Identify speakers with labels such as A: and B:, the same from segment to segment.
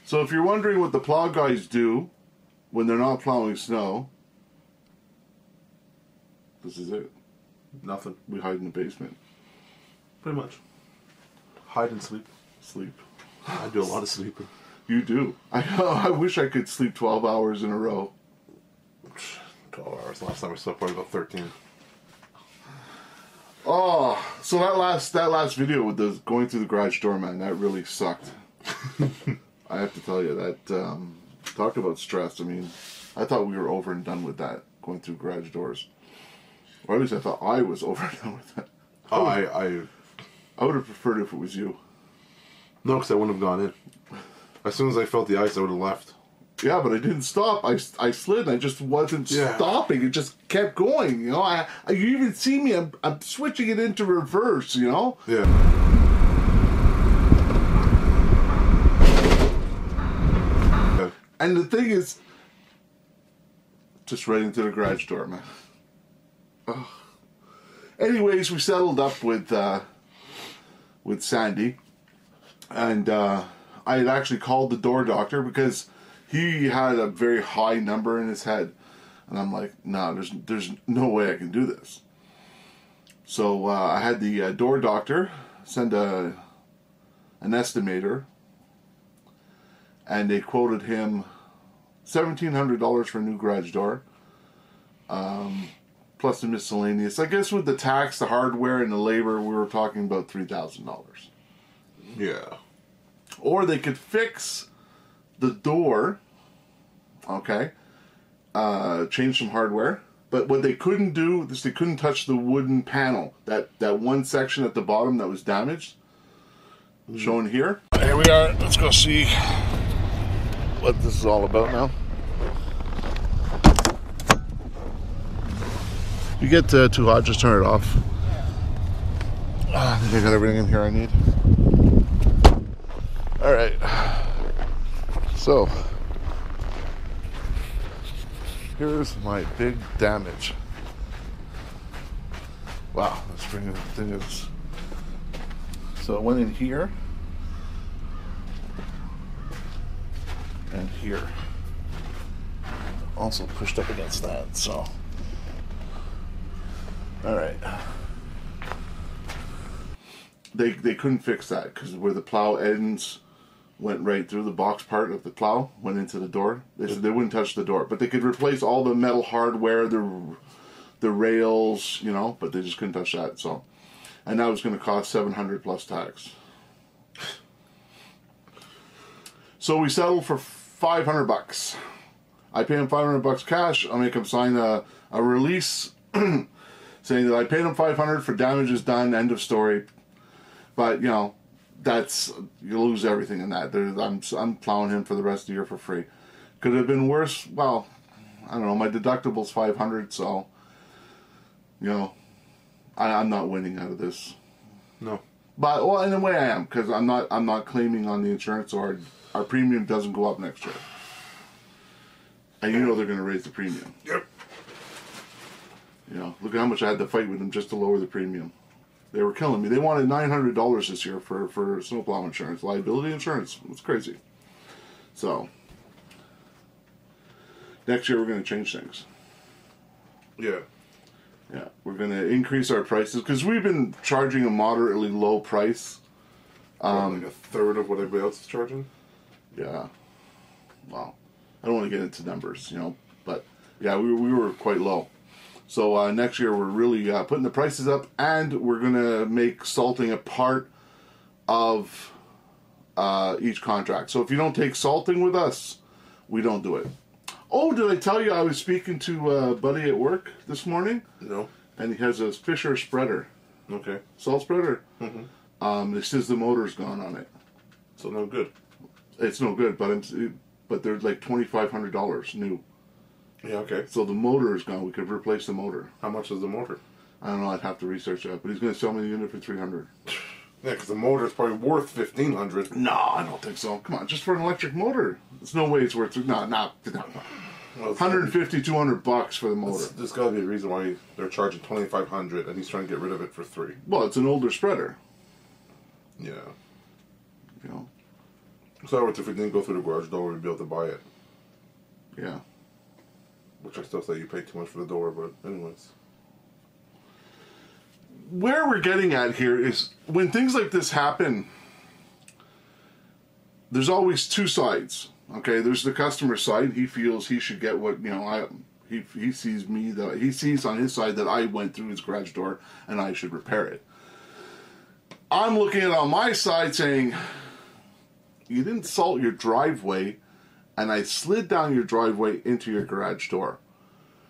A: So if you're wondering what the plow guys do when they're not plowing snow, this is it.
B: Nothing.
A: We hide in the basement.
B: Pretty much. Hide and sleep.
A: Sleep.
B: I do a lot of sleeping.
A: You do. I wish I could sleep 12 hours in a row.
B: 12 hours. Last time I slept probably about 13.
A: Oh, so that last video with the going through the garage door, man, that really sucked. I have to tell you that. Talk about stress. I mean, I thought we were over and done with that, going through garage doors. Or at least I thought I was over and done with that.
B: Oh,
A: I would have preferred if it was you.
B: No, because I wouldn't have gone in. As soon as I felt the ice, I would have left.
A: Yeah, but I didn't stop. I slid and I just wasn't stopping. It just kept going, you know. You even see me, I'm switching it into reverse, you know.
B: Yeah.
A: And the thing is, just right into the garage door, man. Oh. Anyways, we settled up with Sandy, and I had actually called the door doctor because he had a very high number in his head, and I'm like, no, there's no way I can do this. So I had the door doctor send an estimator, and they quoted him $1,700 for a new garage door, plus the miscellaneous. I guess with the tax, the hardware, and the labor, we were talking about $3,000.
B: Yeah.
A: Or they could fix the door, okay, change some hardware. But what they couldn't do is they couldn't touch the wooden panel, that one section at the bottom that was damaged, shown here. Here we are. Let's go see what this is all about now. If you get too hot, just turn it off. I think I got everything in here I need. Alright. So, here's my big damage. Wow, this thing is... So it went in here. And here. Also pushed up against that, so... Alright. They couldn't fix that because where the plow ends went right through the box part of the plow, went into the door. They said they wouldn't touch the door, but they could replace all the metal hardware, the rails, you know, but they just couldn't touch that. So, and that was going to cost $700 plus tax. So we settled for $500. I pay him $500 cash. I'll make him sign a release saying that I paid him $500 for damages done. End of story. But you know, you lose everything in that. I'm plowing him for the rest of the year for free. Could it have been worse? Well, I don't know. My deductible's $500, so you know, I'm not winning out of this.
B: No.
A: But well, in a way I am, because I'm not claiming on the insurance, or our premium doesn't go up next year. And you know they're going to raise the premium.
B: Yep.
A: You know, look at how much I had to fight with them just to lower the premium. They were killing me. They wanted $900 this year for snowplow insurance, liability insurance. It's crazy. So next year we're going to change things.
B: Yeah.
A: Yeah, we're going to increase our prices because we've been charging a moderately low price.
B: Like a third of what everybody else is charging?
A: Yeah. Well, I don't want to get into numbers, you know, but yeah, we were quite low. So next year we're really putting the prices up, and we're going to make salting a part of each contract. So if you don't take salting with us, we don't do it. Oh, did I tell you I was speaking to a buddy at work this morning?
B: No.
A: And he has a Fisher spreader.
B: Okay.
A: Salt spreader.
B: Mm-hmm.
A: It says the motor's gone on it.
B: So no good.
A: It's no good, but they're like $2,500 new.
B: Yeah, okay.
A: So the motor is gone. We could replace the motor.
B: How much is the motor?
A: I don't know. I'd have to research that. But he's going to sell me the unit for $300.
B: Yeah, because the motor is probably worth $1,500.
A: No, I don't think so. Come on, just for an electric motor. There's no way it's worth no.
B: Well,
A: $150, $200 for the motor.
B: There's got to be a reason why they're charging $2,500 and he's trying to get rid of it for $300.
A: Well, it's an older spreader.
B: Yeah.
A: You know.
B: So if we didn't go through the garage door, we'd be able to buy it.
A: Yeah.
B: Which I still say you pay too much for the door, but anyways.
A: Where we're getting at here is when things like this happen, there's always two sides. Okay, there's the customer side. He feels he should get what, he sees me, that he sees on his side that I went through his garage door and I should repair it. I'm looking at it on my side saying, you didn't salt your driveway and I slid down your driveway into your garage door.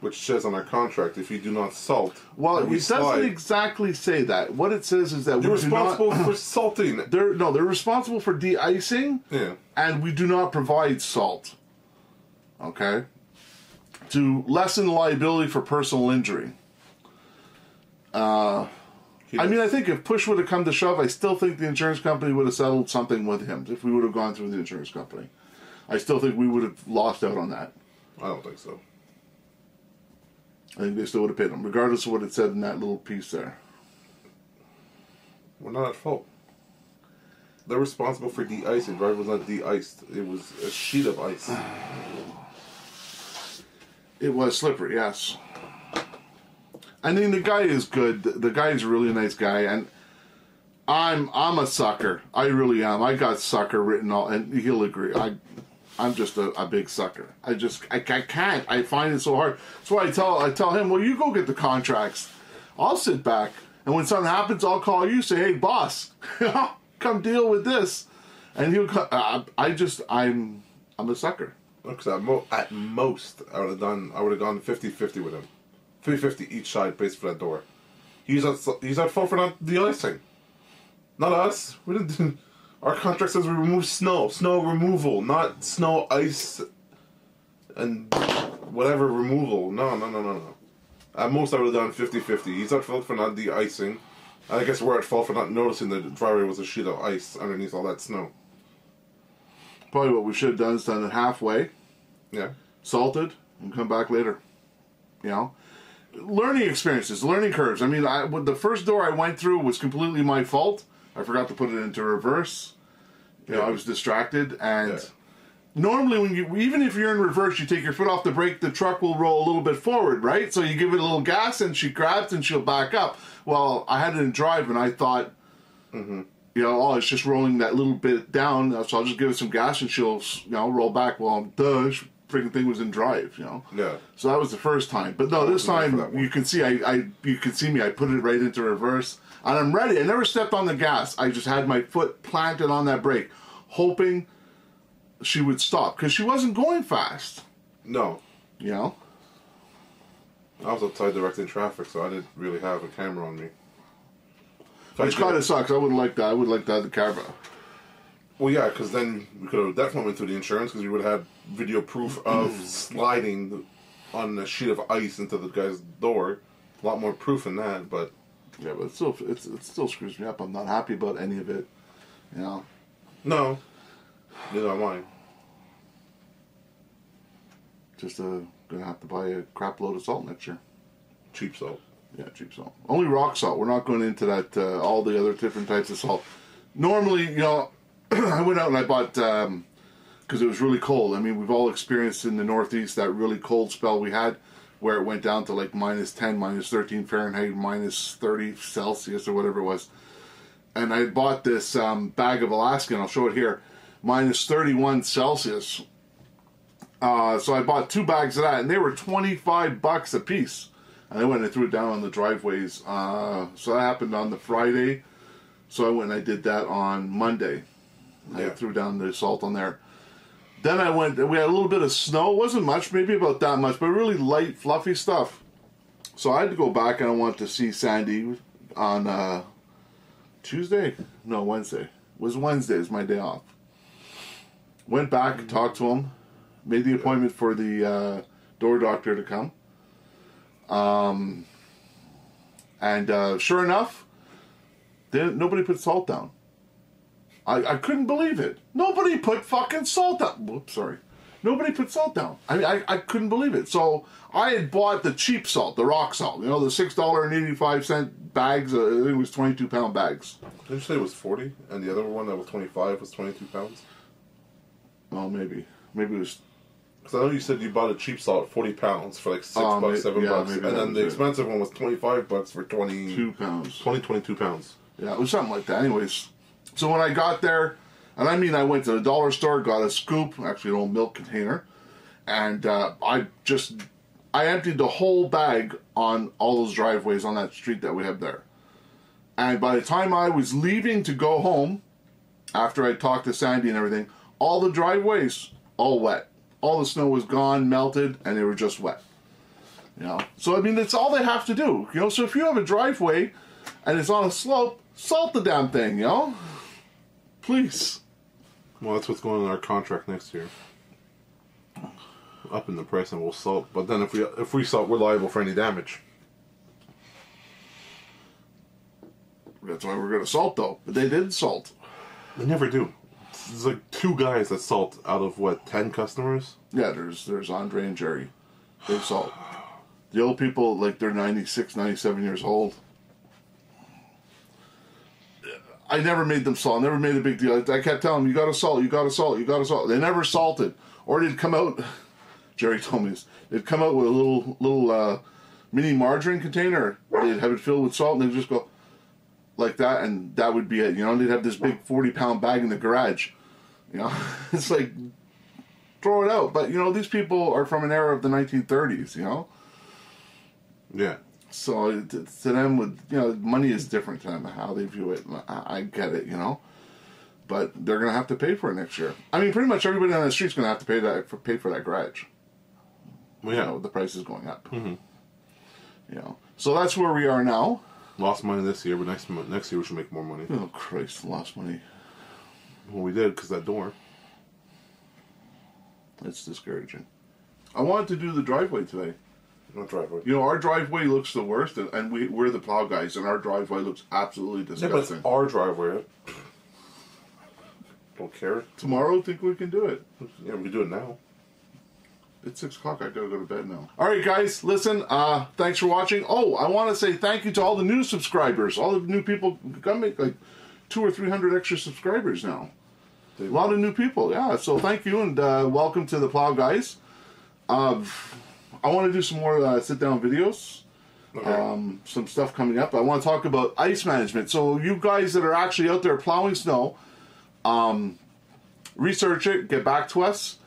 B: Which says on our contract, if you do not salt,
A: well, it doesn't exactly say that. What it says is that
B: you're responsible for salting.
A: They're responsible for de-icing.
B: Yeah.
A: And we do not provide salt. Okay? To lessen liability for personal injury. I think if push would have come to shove, I still think the insurance company would have settled something with him if we would have gone through the insurance company. I still think we would have lost out on that.
B: I don't think so.
A: I think they still would have paid him, regardless of what it said in that little piece there.
B: We're not at fault. They're responsible for de-icing. The driver was not de-iced. It was a sheet of ice.
A: It was slippery, yes. I mean, the guy is good. The guy is a really nice guy, and I'm a sucker. I really am. I got sucker written all, and he'll agree. I'm just a big sucker. I can't. I find it so hard. That's why I tell him, well, you go get the contracts. I'll sit back, and when something happens, I'll call you. Say, hey, boss, come deal with this, and he'll. I'm a sucker.
B: Because at most, I would have gone 50-50 with him. 350 each side, pays for that door. He's at fault for not de-icing. Not us. We didn't do. Our contract says we remove snow removal, not snow, ice, and whatever removal. No. At most, I would have done 50-50. He's at fault for not de-icing. I guess we're at fault for not noticing that the driveway was a sheet of ice underneath all that snow.
A: Probably what we should have done is done it halfway.
B: Yeah.
A: Salted, and come back later. Learning experiences, learning curves. I mean, the first door I went through was completely my fault. I forgot to put it into reverse. I was distracted, and normally even if you're in reverse, you take your foot off the brake, the truck will roll a little bit forward, right? So you give it a little gas, and she grabs, and she'll back up. Well, I had it in drive, and I thought, it's just rolling that little bit down, so I'll just give it some gas, and she'll, roll back. Well, freaking thing was in drive,
B: Yeah.
A: So that was the first time. But no, this time you can see you can see me. I put it right into reverse, and I'm ready. I never stepped on the gas. I just had my foot planted on that brake, hoping she would stop because she wasn't going fast.
B: No.
A: I
B: was outside directing traffic, so I didn't really have a camera on me.
A: Which kind of sucks. I would like that. I would like to have the camera.
B: Well, yeah, because then we could have definitely went through the insurance because we would have had video proof of sliding on a sheet of ice into the guy's door. A lot more proof than that, but...
A: Yeah, but it still screws me up. I'm not happy about any of it,
B: No. Neither am I.
A: Just gonna have to buy a crap load of salt next year.
B: Cheap salt.
A: Yeah, cheap salt. Only rock salt. We're not going into that, all the other different types of salt. Normally, I went out and I bought, because it was really cold. I mean, we've all experienced in the Northeast that really cold spell we had where it went down to like -10, -13 Fahrenheit, -30 Celsius or whatever it was. And I bought this bag of Alaskan, I'll show it here, -31 Celsius. So I bought 2 bags of that, and they were $25 a piece. And I went and threw it down on the driveways. So that happened on the Friday. So I went and I did that on Monday. I threw down the salt on there. Then we had a little bit of snow. It wasn't much, maybe about that much, but really light, fluffy stuff. So I had to go back and I wanted to see Sandy on Tuesday? No, Wednesday. It was Wednesday. It was my day off. Went back, talked to him, made the appointment for the door doctor to come. And sure enough, nobody put salt down. I couldn't believe it. Nobody put fucking salt down. Whoops, sorry. Nobody put salt down. I couldn't believe it. So I had bought the cheap salt, the rock salt. The $6.85 bags. I think it was 22-pound bags.
B: Did you say it was 40? And the other one that was 25 was 22 pounds?
A: maybe it was.
B: Because I know you said you bought a cheap salt, 40 pounds for like $6,
A: Maybe,
B: $7,
A: maybe
B: and then the
A: it.
B: expensive one was $25 for
A: 2 pounds.
B: 22 pounds.
A: Yeah, it was something like that. Anyways, so when I got there, and I mean, I went to the dollar store, got a scoop, actually an old milk container, and I emptied the whole bag on all those driveways on that street that we have there. And by the time I was leaving to go home, after I talked to Sandy and everything, all the driveways, all wet. All the snow was gone, melted, and they were just wet. You know, so I mean, that's all they have to do. You know, so if you have a driveway and it's on a slope, salt the damn thing. You know, please.
B: Well, that's what's going on in our contract next year. Up in the price, and we'll salt. But then if we salt, we're liable for any damage.
A: That's why we're going to salt, though. But they did salt.
B: They never do. There's like 2 guys that salt out of, what, 10 customers?
A: Yeah, there's Andre and Jerry. They salt. The old people, like, they're 96, 97 years old. I never made them salt. I never made a big deal. I kept telling them, you got to salt, you got to salt, you got to salt. They never salted. Or they'd come out, Jerry told me this, they'd come out with a little mini margarine container. They'd have it filled with salt, and they'd just go like that, and that would be it. You know, they'd have this big 40-pound bag in the garage. You know, it's like, throw it out. But, you know, these people are from an era of the 1930s, you know?
B: Yeah.
A: So to them, with, you know, money is different to them, how they view it. I get it, you know? But they're going to have to pay for it next year. I mean, pretty much everybody on the street's going to have to pay for that garage.
B: Well, yeah.
A: You know, the price is going up.
B: Mm-hmm.
A: You know, so that's where we are now.
B: Lost money this year, but next year we should make more money.
A: Oh, Christ, lost money.
B: Well, we did, because that door.
A: It's discouraging. I wanted to do the driveway today.
B: No driveway.
A: You know, our driveway looks the worst, and we're the plow guys, and our driveway looks absolutely disgusting.
B: Yeah, but it's our driveway. Don't care.
A: Tomorrow, think we can do it.
B: Yeah, we can do it now.
A: It's 6 o'clock. I gotta go to bed now. All right, guys. Listen. Thanks for watching. Oh, I want to say thank you to all the new subscribers. All the new people. Got make like 200 or 300 extra subscribers now. A lot of new people. Yeah. So thank you, and welcome to the Plow guys. I want to do some more sit-down videos. Okay. Some stuff coming up. I want to talk about ice management. So you guys that are actually out there plowing snow, research it, get back to us,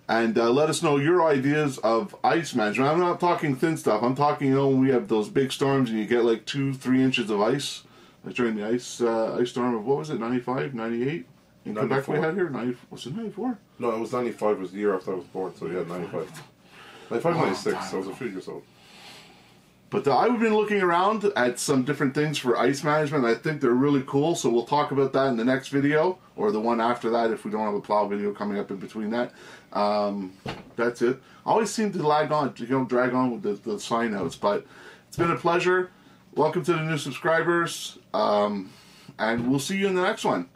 A: and let us know your ideas of ice management. I'm not talking thin stuff. I'm talking, you know, when we have those big storms and you get like 2-3 inches of ice. Like during the ice storm of, what was it, 95, 98? In 94. Quebec we had here? Was it 94?
B: No, it was 95. It was the year after I was born, so yeah, 95. 95, 96, so I was a few years old.
A: But I've been looking around at some different things for ice management. I think they're really cool, so we'll talk about that in the next video, or the one after that if we don't have a plow video coming up in between that. That's it. I always seem to drag on with the sign outs, but it's been a pleasure. Welcome to the new subscribers, and we'll see you in the next one.